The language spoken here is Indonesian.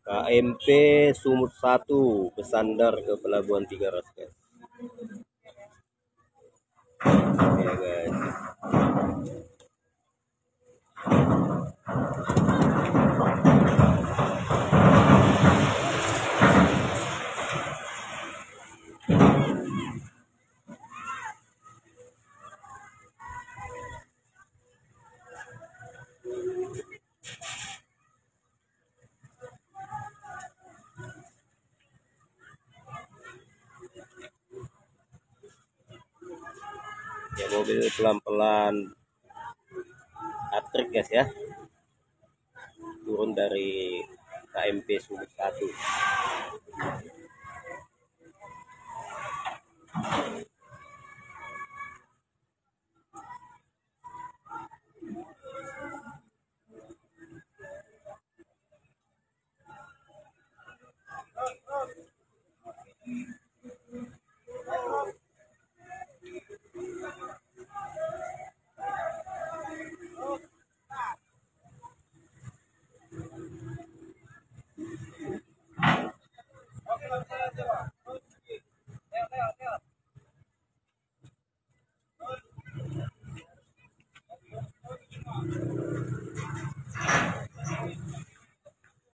KMP Sumut 1 bersandar ke Pelabuhan 300 guys. Ya guys. Ya mobil pelan-pelan atrik guys ya, turun dari KMP Sumut 1.